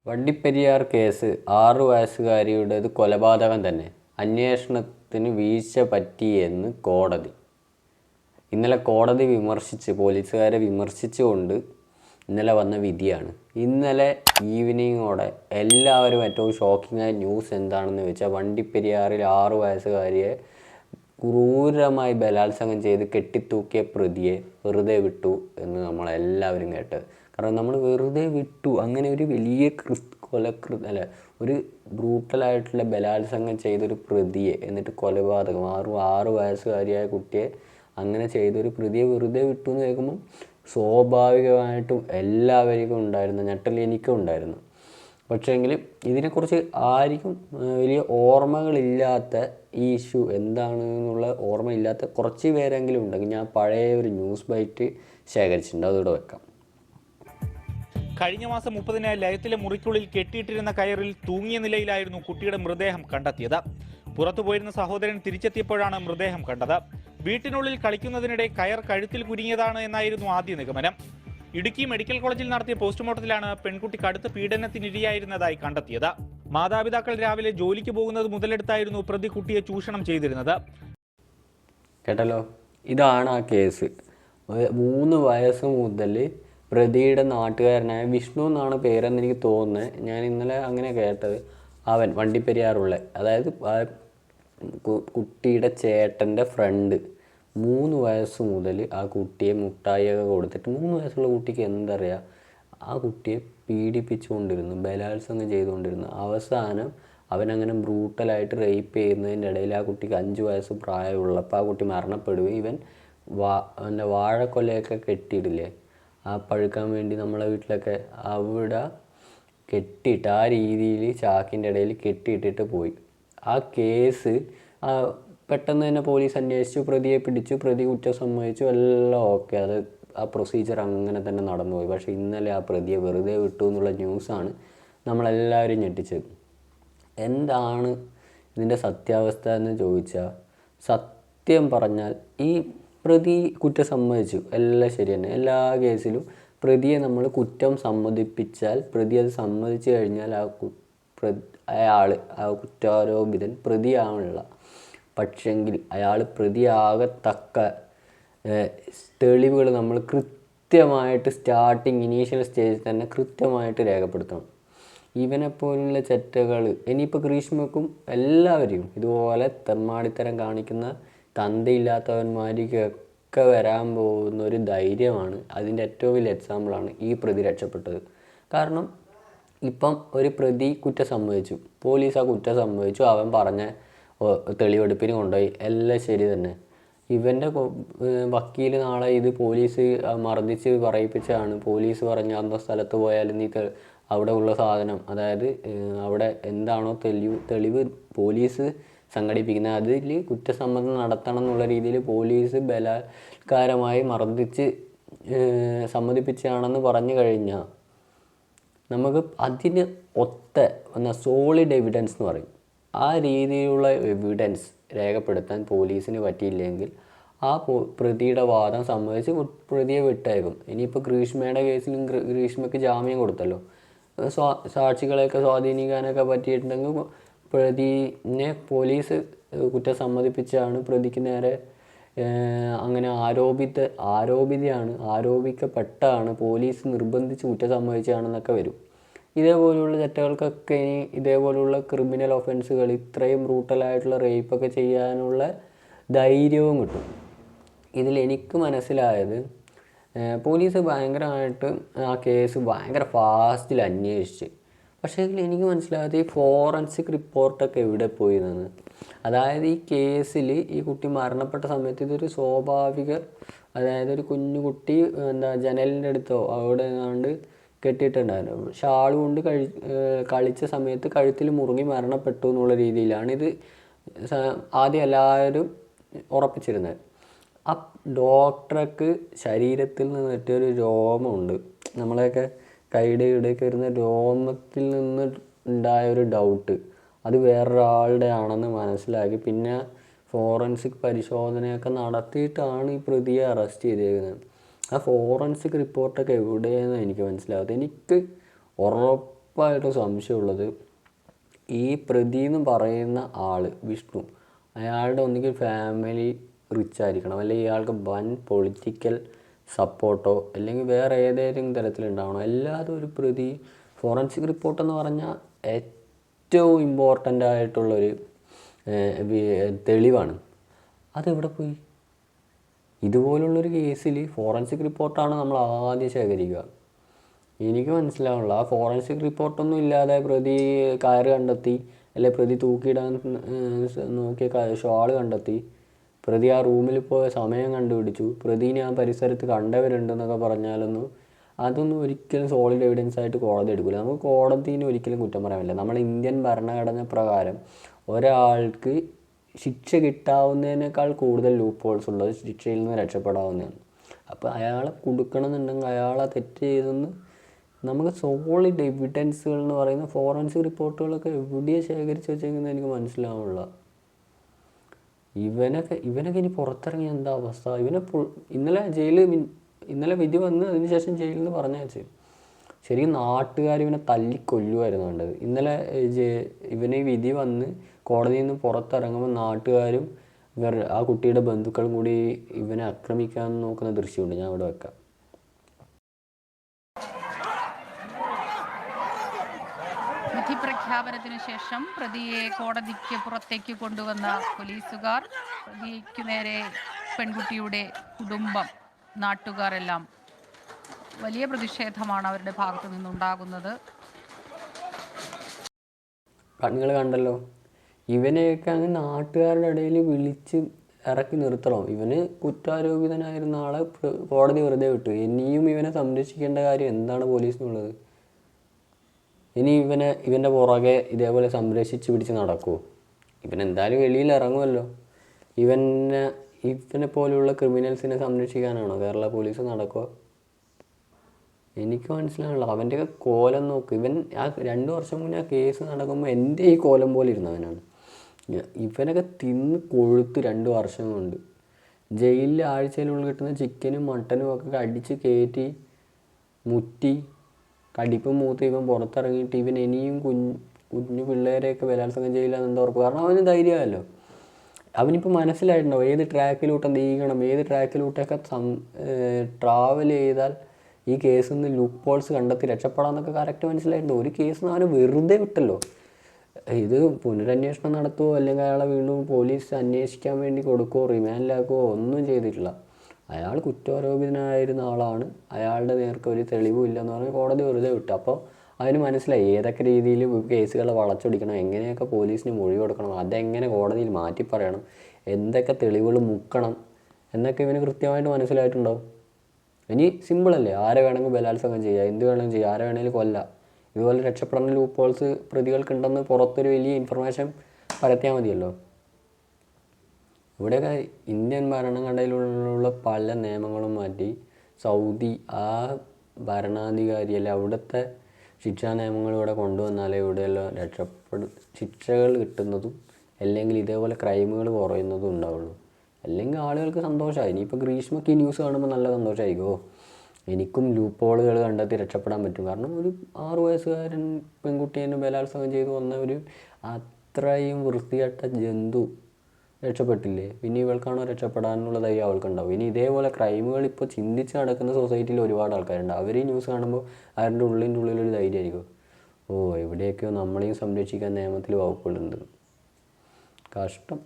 Vandiperiyar case 6 വയസ്സുകാരിയുടേത് കൊലപാതകം തന്നെ. അന്വേഷണത്തിന് വീഴ്ച പറ്റിയെന്ന് കോടതി. ഇന്നലെ കോടതി പോലീസുകാരെ വിമർശിച്ചുകൊണ്ട് ഇന്നലെ വന്ന വിധിയാണ്. ഇന്നലെ ഈവനിങ്ങോടെ എല്ലാവരും ഏറ്റവും ഷോക്കിങ്ങായ ന്യൂസ് എന്താണെന്ന് വെച്ചാൽ വണ്ടിപ്പെരിയാറിൽ 6 വയസ്സുകാരിയെ ക്രൂരമായി ബലാത്സംഗം ചെയ്ത് കെട്ടിത്തൂക്കിയ പ്രതിയെ വെറുതെ വിട്ടു എന്ന് നമ്മളെല്ലാവരും കേട്ടത്. കാരണം നമ്മൾ വെറുതെ വിട്ടു, അങ്ങനെ ഒരു വലിയ ഒരു ബ്രൂട്ടലായിട്ടുള്ള ബലാത്സംഗം ചെയ്തൊരു പ്രതിയെ, എന്നിട്ട് കൊലപാതകം 6 വയസ്സുകാരിയായ കുട്ടിയെ അങ്ങനെ ചെയ്തൊരു പ്രതിയെ വെറുതെ വിട്ടു എന്ന് കേൾക്കുമ്പം സ്വാഭാവികമായിട്ടും എല്ലാവർക്കും ഉണ്ടായിരുന്നു ഞെട്ടൽ, എനിക്കും ഉണ്ടായിരുന്നു. പക്ഷേങ്കിലും ഇതിനെക്കുറിച്ച് ആർക്കും വലിയ ഓർമ്മകളില്ലാത്ത, ഈ ഇഷ്യൂ എന്താണെന്നുള്ള ഓർമ്മയില്ലാത്ത കുറച്ച് പേരെങ്കിലും ഉണ്ടെങ്കിൽ ഞാൻ പഴയ ഒരു ന്യൂസ് ബൈറ്റ് ശേഖരിച്ചിട്ടുണ്ട്, അതോടെ വെക്കാം. കഴിഞ്ഞ മാസം 30-ന് ലയത്തിലെ മുറിക്കുള്ളിൽ കെട്ടിയിട്ടിരുന്ന കയറിൽ തൂങ്ങിയ നിലയിലായിരുന്നു കുട്ടിയുടെ മൃതദേഹം കണ്ടെത്തിയത്. പുറത്തു പോയിരുന്ന സഹോദരൻ തിരിച്ചെത്തിയപ്പോഴാണ് മൃതദേഹം കണ്ടത്. വീട്ടിനുള്ളിൽ കളിക്കുന്നതിനിടെ കയർ കഴുത്തിൽ കുരുങ്ങിയതാണ് എന്നായിരുന്നു ആദ്യ നിഗമനം. ഇടുക്കി മെഡിക്കൽ കോളേജിൽ നടത്തിയ പോസ്റ്റ്മോർട്ടത്തിലാണ് പെൺകുട്ടി കടുത്ത പീഡനത്തിനിരയായിരുന്നതായി കണ്ടെത്തിയത്. മാതാപിതാക്കൾ രാവിലെ ജോലിക്ക് പോകുന്നത് മുതലെടുത്തായിരുന്നു പ്രതി കുട്ടിയെ ചൂഷണം ചെയ്തിരുന്നത്. കേട്ടല്ലോ, ഇതാണ് ആ കേസ്. 3 വയസ്സ് മുതൽ പ്രതിയുടെ നാട്ടുകാരനായ വിഷ്ണു എന്നാണ് പേരെന്ന് എനിക്ക് തോന്നുന്നത്, ഞാൻ ഇന്നലെ അങ്ങനെ കേട്ടത്. അവൻ വണ്ടിപ്പെരിയാറുള്ള, അതായത് കുട്ടിയുടെ ചേട്ടൻ്റെ ഫ്രണ്ട് 3 വയസ്സ് മുതൽ ആ കുട്ടിയെ മുട്ടായിയൊക്കെ കൊടുത്തിട്ട്, 3 വയസ്സുള്ള കുട്ടിക്ക് എന്തറിയാം, ആ കുട്ടിയെ പീഡിപ്പിച്ചുകൊണ്ടിരുന്നു, ബലാത്സംഗം ചെയ്തുകൊണ്ടിരുന്നു. അവസാനം അവനങ്ങനെ ബ്രൂട്ടലായിട്ട് റേപ്പ് ചെയ്യുന്നതിൻ്റെ ഇടയിൽ ആ കുട്ടിക്ക് 5 വയസ്സ് പ്രായമുള്ളപ്പോൾ ആ കുട്ടി മരണപ്പെടുകയും ഇവൻ വാഴക്കൊലയൊക്കെ കെട്ടിയിടില്ലേ, ആ പഴുക്കാൻ വേണ്ടി നമ്മളെ വീട്ടിലൊക്കെ അവിടെ കെട്ടിയിട്ട് ആ രീതിയിൽ ചാക്കിൻ്റെ ഇടയിൽ കെട്ടിയിട്ടിട്ട് പോയി. ആ കേസ് പെട്ടെന്ന് തന്നെ പോലീസ് അന്വേഷിച്ചു, പ്രതിയെ പിടിച്ചു, പ്രതി കുറ്റം സമ്മതിച്ചു, എല്ലാം ഓക്കെ. അത് ആ പ്രൊസീജിയർ അങ്ങനെ തന്നെ നടന്നുപോയി. പക്ഷേ ഇന്നലെ ആ പ്രതിയെ വെറുതെ വിട്ടു എന്നുള്ള ന്യൂസാണ് നമ്മളെല്ലാവരും ഞെട്ടിച്ചത്. എന്താണ് ഇതിൻ്റെ സത്യാവസ്ഥ എന്ന് ചോദിച്ചാൽ, സത്യം പറഞ്ഞാൽ ഈ പ്രതി കുറ്റം സമ്മതിച്ചു, എല്ലാം ശരി തന്നെ. എല്ലാ കേസിലും പ്രതിയെ നമ്മൾ കുറ്റം സമ്മതിപ്പിച്ചാൽ, പ്രതി അത് സമ്മതിച്ചു കഴിഞ്ഞാൽ ആ കുറ്റാരോപിതൻ പ്രതിയാണുള്ള. പക്ഷെങ്കിൽ അയാൾ പ്രതിയാകത്തക്ക തെളിവുകൾ നമ്മൾ കൃത്യമായിട്ട് ഇനീഷ്യൽ സ്റ്റേജിൽ തന്നെ കൃത്യമായിട്ട് രേഖപ്പെടുത്തണം. ഇവനെപ്പോലുള്ള ചെറ്റകൾ ഇനിയിപ്പോൾ ഗ്രീഷ്മക്കും എല്ലാവരെയും ഇതുപോലെ തെമ്മാടിത്തരം കാണിക്കുന്ന തന്തയില്ലാത്തവന്മാർക്കൊക്കെ വരാൻ പോകുന്ന ഒരു ധൈര്യമാണ്. അതിൻ്റെ ഏറ്റവും വലിയ എക്സാമ്പിളാണ് ഈ പ്രതി രക്ഷപ്പെട്ടത്. കാരണം ഇപ്പം ഒരു പ്രതി കുറ്റം സമ്മതിച്ചു, പോലീസ് ആ കുറ്റം സമ്മതിച്ചു, അവൻ പറഞ്ഞ തെളിവെടുപ്പിന് കൊണ്ടുപോയി, എല്ലാം ശരി തന്നെ. ഇവൻ്റെ വക്കീൽ നാളെ ഇത് പോലീസ് മർദ്ദിച്ച് പറയിപ്പിച്ചാണ്, പോലീസ് പറഞ്ഞ അന്ന സ്ഥലത്ത് പോയാൽ നീ അവിടെ ഉള്ള സാധനം, അതായത് അവിടെ എന്താണോ തെളിവ് പോലീസ് സംഘടിപ്പിക്കുന്നത് അതിൽ കുറ്റസമ്മതം നടത്തണം എന്നുള്ള രീതിയിൽ പോലീസ് ബലാത്കാരമായി മർദ്ദിച്ച് സമ്മതിപ്പിച്ചാണെന്ന് പറഞ്ഞു കഴിഞ്ഞാൽ നമുക്ക് അതിന് സോളിഡ് എവിഡൻസ് എന്ന് പറയും. ആ രീതിയിലുള്ള എവിഡൻസ് രേഖപ്പെടുത്താൻ പോലീസിന് പറ്റിയില്ലെങ്കിൽ ആ പ്രതിയുടെ വാദം സമ്മതിച്ച് പ്രതിയെ വിട്ടേക്കും. ഇനിയിപ്പോൾ ഗ്രീഷ്മയുടെ കേസിലും ഗ്രീഷ്മയ്ക്ക് ജാമ്യം കൊടുത്തല്ലോ, സാക്ഷികളെയൊക്കെ സ്വാധീനിക്കാനൊക്കെ പറ്റിയിട്ടുണ്ടെങ്കിൽ പ്രതിനെ പോലീസ് കുറ്റം സമ്മതിപ്പിച്ചാണ് പ്രതിക്ക് നേരെ അങ്ങനെ ആരോപിക്കപ്പെട്ടാണ്, പോലീസ് നിർബന്ധിച്ച് കുറ്റം സമ്മതിച്ചാണെന്നൊക്കെ വരും. ഇതേപോലെയുള്ള തെറ്റുകൾക്കൊക്കെ ഇനി ഇതേപോലെയുള്ള ക്രിമിനൽ ഒഫൻസുകൾ, ഇത്രയും ബ്രൂട്ടലായിട്ടുള്ള റേപ്പൊക്കെ ചെയ്യാനുള്ള ധൈര്യവും കിട്ടും. ഇതിൽ എനിക്ക് മനസ്സിലായത്, പോലീസ് ഭയങ്കരമായിട്ട് ആ കേസ് ഭയങ്കര ഫാസ്റ്റിൽ അന്വേഷിച്ച്. പക്ഷേ ഇതിൽ എനിക്ക് മനസ്സിലായത് ഈ ഫോറൻസിക് റിപ്പോർട്ടൊക്കെ എവിടെ പോയി എന്ന്. അതായത് ഈ കേസിൽ ഈ കുട്ടി മരണപ്പെട്ട സമയത്ത് ഇതൊരു അതായത് ഒരു കുഞ്ഞു കുട്ടി ജനലിൻ്റെ അടുത്തോ അവിടെ നിന്നാണ്ട് കെട്ടിയിട്ടുണ്ടായിരുന്നു. ഷാൾ കൊണ്ട് കളിച്ച സമയത്ത് കഴുത്തിൽ മുറുകി മരണപ്പെട്ടു എന്നുള്ള രീതിയിലാണ് ഇത് ആദ്യം എല്ലാവരും ഉറപ്പിച്ചിരുന്നത്. ആ ഡോക്ടർക്ക് ശരീരത്തിൽ നിന്നിട്ടൊരു രോമമുണ്ട്, നമ്മളെയൊക്കെ കൈയുടെ ഇവിടെയൊക്കെ വരുന്ന രോമത്തിൽ നിന്ന് ഉണ്ടായൊരു ഡൗട്ട് അത് വേറൊരാളുടെ ആണെന്ന് മനസ്സിലാക്കി. പിന്നെ ഫോറൻസിക് പരിശോധനയൊക്കെ നടത്തിയിട്ടാണ് ഈ പ്രതിയെ അറസ്റ്റ് ചെയ്തേക്കുന്നത്. ആ ഫോറൻസിക് റിപ്പോർട്ടൊക്കെ എവിടെയെന്ന് എനിക്ക് മനസ്സിലാകാത്തത്. എനിക്ക് ഉറപ്പായിട്ടും സംശയമുള്ളത് ഈ പ്രതി എന്ന് പറയുന്ന ആൾ വിഷ്ണു, അയാളുടെ ഒന്നുകിൽ ഫാമിലി റിച്ച് ആയിരിക്കണം, അല്ലെങ്കിൽ ഇയാൾക്ക് വൻ പൊളിറ്റിക്കൽ സപ്പോർട്ടോ അല്ലെങ്കിൽ വേറെ ഏതെങ്കിലും തരത്തിലുണ്ടാവണം. അല്ലാതെ ഒരു പ്രതി ഫോറൻസിക് റിപ്പോർട്ടെന്ന് പറഞ്ഞാൽ ഏറ്റവും ഇമ്പോർട്ടൻ്റ് ആയിട്ടുള്ളൊരു തെളിവാണ്. അതെവിടെ പോയി? ഇതുപോലുള്ളൊരു കേസിൽ ഫോറൻസിക് റിപ്പോർട്ടാണ് നമ്മൾ ആദ്യം ശേഖരിക്കുക. എനിക്ക് മനസ്സിലാവുന്നില്ല, ആ ഫോറൻസിക് റിപ്പോർട്ടൊന്നും ഇല്ലാതെ പ്രതി കയറ് കണ്ടെത്തി, അല്ലെ പ്രതി തൂക്കിയിടാൻ നോക്കിയ ഷാൾ കണ്ടെത്തി, പ്രതി ആ റൂമിൽ പോയ സമയം കണ്ടുപിടിച്ചു, പ്രതിനെ ആ പരിസരത്ത് കണ്ടവരുണ്ടെന്നൊക്കെ പറഞ്ഞാലൊന്നും അതൊന്നും ഒരിക്കലും സോളിഡ് എവിഡൻസ് ആയിട്ട് കോടതി എടുക്കില്ല. നമുക്ക് കോടതിനെ ഒരിക്കലും കുറ്റം പറയാൻ പറ്റില്ല. നമ്മൾ ഇന്ത്യൻ ഭരണഘടന പ്രകാരം ഒരാൾക്ക് ശിക്ഷ കിട്ടാവുന്നതിനേക്കാൾ കൂടുതൽ ലൂപ്പ് ഹോൾസ് ഉള്ളത് ശിക്ഷയിൽ നിന്ന് രക്ഷപ്പെടാവുന്നതാണ്. അപ്പോൾ അയാളെ കൊടുക്കണമെന്നുണ്ടെങ്കിൽ അയാളെ തെറ്റ് ചെയ്തെന്ന് നമുക്ക് സോളിഡ് എവിഡൻസുകൾ എന്ന് പറയുന്ന ഫോറൻസിക് റിപ്പോർട്ടുകളൊക്കെ എവിടെയാണ് ശേഖരിച്ച് വെച്ചേക്കുന്നത് എനിക്ക് മനസ്സിലാവുന്നില്ല. ഇവനൊക്കെ ഇനി പുറത്തിറങ്ങിയ എന്താ അവസ്ഥ? ഇന്നലെ വിധി വന്ന് അതിന് ശേഷം ജയിലിൽ നിന്ന് പറഞ്ഞയച്ച്. ശരിക്കും നാട്ടുകാർ ഇവനെ തല്ലിക്കൊല്ലുമായിരുന്നു വേണ്ടത്. ഇന്നലെ ഇവന് വിധി വന്ന് കോടതിയിൽ നിന്ന് പുറത്തിറങ്ങുമ്പോൾ നാട്ടുകാരും ആ കുട്ടിയുടെ ബന്ധുക്കളും കൂടി ഇവനെ ആക്രമിക്കാൻ നോക്കുന്ന ദൃശ്യമുണ്ട്. ഞാൻ ഇവിടെ വെക്കാം. വിധി പ്രഖ്യാപനത്തിനു ശേഷം പ്രതിയെ കോടതിക്ക് പുറത്തേക്ക് കൊണ്ടുവന്ന പോലീസുകാർ, പ്രതിക്ക് നേരെ പെൺകുട്ടിയുടെ കുടുംബം, നാട്ടുകാരെല്ലാം വലിയ പ്രതിഷേധമാണ് അവരുടെ ഭാഗത്തു നിന്നുണ്ടാകുന്നത്. നിങ്ങൾ കണ്ടല്ലോ, ഇവനെയൊക്കെ അങ്ങ് നാട്ടുകാരുടെ ഇടയിൽ വിളിച്ച് ഇറക്കി നിർത്തണം. ഇവന് കുറ്റാരോപിതനായിരുന്ന ആളെ കോടതി വെറുതെ വിട്ടു. ഇനിയും ഇവനെ സംരക്ഷിക്കേണ്ട കാര്യം എന്താണ് പോലീസിനുള്ളത്? ഇനി ഇവൻ്റെ പുറകെ ഇതേപോലെ സംരക്ഷിച്ച് പിടിച്ച് നടക്കുമോ? ഇവനെന്തായാലും വെളിയിൽ ഇറങ്ങുമല്ലോ. ഇവനെ പോലെയുള്ള ക്രിമിനൽസിനെ സംരക്ഷിക്കാനാണോ കേരള പോലീസ് നടക്കുക? എനിക്ക് മനസ്സിലാവുന്നില്ല. അവൻ്റെയൊക്കെ കോലം നോക്ക്. ഇവൻ ആ 2 വർഷം മുന്നേ ആ കേസ് നടക്കുമ്പോൾ എൻ്റെ ഈ കോലം പോലെ ഇരുന്നവനാണ്. ഇവനൊക്കെ തിന്ന് കൊഴുത്ത് 2 വർഷം കൊണ്ട് ജയിലിൽ ആഴ്ചയിലുള്ളിൽ കിട്ടുന്ന ചിക്കനും മട്ടനും ഒക്കെ അടിച്ച് കയറ്റി മുറ്റി കടിപ്പും മൂത്ത് ഇവൻ പുറത്തിറങ്ങിയിട്ട് ഇവൻ ഇനിയും കുഞ്ഞു പിള്ളേരെയൊക്കെ ബലാത്സംഗം ചെയ്യില്ലെന്ന് എന്താ ഉറപ്പ്? കാരണം അവന് ധൈര്യമല്ലോ. അവനിപ്പോൾ മനസ്സിലായിട്ടുണ്ടാവും ഏത് ട്രാക്കിലൂട്ട് നീങ്ങണം, ഏത് ട്രാക്കിലൂട്ടൊക്കെ ട്രാവൽ ചെയ്താൽ ഈ കേസിൽ നിന്ന് ലൂപ്പ് ഹോൾസ് കണ്ടെത്തി രക്ഷപ്പെടാമെന്നൊക്കെ കറക്റ്റ് മനസ്സിലായിരുന്നു. ഒരു കേസിന് അവന് വെറുതെ വിട്ടല്ലോ. ഇത് പുനരന്വേഷണം നടത്തുമോ അല്ലെങ്കിൽ അയാളെ വീണ്ടും പോലീസ് അന്വേഷിക്കാൻ വേണ്ടി കൊടുക്കുകയോ റിമാൻഡിലാക്കുകയോ ഒന്നും ചെയ്തിട്ടില്ല. അയാൾ കുറ്റാരോപിതനായിരുന്ന ആളാണ്, അയാളുടെ നേർക്ക് ഒരു തെളിവും ഇല്ലെന്ന് പറഞ്ഞ് കോടതി വെറുതെ വിട്ടു. അപ്പോൾ അതിന് മനസ്സിലായി ഏതൊക്കെ രീതിയിൽ കേസുകളെ വളച്ചൊടിക്കണം, എങ്ങനെയൊക്കെ പോലീസിന് മൊഴി കൊടുക്കണം, അതെങ്ങനെ കോടതിയിൽ മാറ്റി പറയണം, എന്തൊക്കെ തെളിവുകൾ മുക്കണം എന്നൊക്കെ ഇവന് കൃത്യമായിട്ട് മനസ്സിലായിട്ടുണ്ടാവും. ഇനി സിമ്പിളല്ലേ, ആരെ വേണമെങ്കിൽ ബലാത്സംഗം ചെയ്യുക, എന്ത് വേണമെങ്കിലും ചെയ്യുക, ആരെ വേണമെങ്കിലും കൊല്ലാം. ഇതുപോലെ രക്ഷപ്പെടുന്ന ലൂപ്പ് ഹോൾസ് പ്രതികൾക്കുണ്ടെന്ന് പുറത്തൊരു വലിയ ഇൻഫർമേഷൻ പരത്തിയാൽ മതിയല്ലോ. ഇവിടെയൊക്കെ ഇന്ത്യൻ ഭരണഘടനയിലുള്ള പല നിയമങ്ങളും മാറ്റി സൗദി ആ ഭരണാധികാരി അല്ലെ അവിടുത്തെ ശിക്ഷാ നിയമങ്ങൾ ഇവിടെ കൊണ്ടുവന്നാലേ ഇവിടെയെല്ലാം ശിക്ഷകൾ കിട്ടുന്നതും അല്ലെങ്കിൽ ഇതേപോലെ ക്രൈമുകൾ കുറയുന്നതും ഉണ്ടാവുള്ളൂ. അല്ലെങ്കിൽ ആളുകൾക്ക് സന്തോഷമായി. ഇനിയിപ്പോൾ ഗ്രീഷ്മയ്ക്ക് ഈ ന്യൂസ് കാണുമ്പോൾ നല്ല സന്തോഷമായിരിക്കുമോ, എനിക്കും ലൂപ്പ് ഹോളുകൾ കണ്ടെത്തി രക്ഷപ്പെടാൻ പറ്റും. കാരണം ഒരു 6 വയസ്സുകാരൻ പെൺകുട്ടിയെ ബലാത്സംഗം ചെയ്തു വന്ന ഒരു അത്രയും വൃത്തികെട്ട ജന്തു രക്ഷപ്പെട്ടില്ലേ, പിന്നെ ഇവൾക്കാണോ രക്ഷപ്പെടാനുള്ള ധൈര്യം അവൾക്കുണ്ടാവും. ഇനി ഇതേപോലെ ക്രൈമുകൾ ഇപ്പോൾ ചിന്തിച്ച് നടക്കുന്ന സൊസൈറ്റിയിൽ ഒരുപാട് ആൾക്കാരുണ്ട്. അവർ ഈ ന്യൂസ് കാണുമ്പോൾ അവരുടെ ഉള്ളിലൊരു ധൈര്യമായിരിക്കും, എവിടെയൊക്കെയോ നമ്മളെയും സംരക്ഷിക്കാൻ നിയമത്തിൽ വകുപ്പുകളുണ്ട്. കഷ്ടം.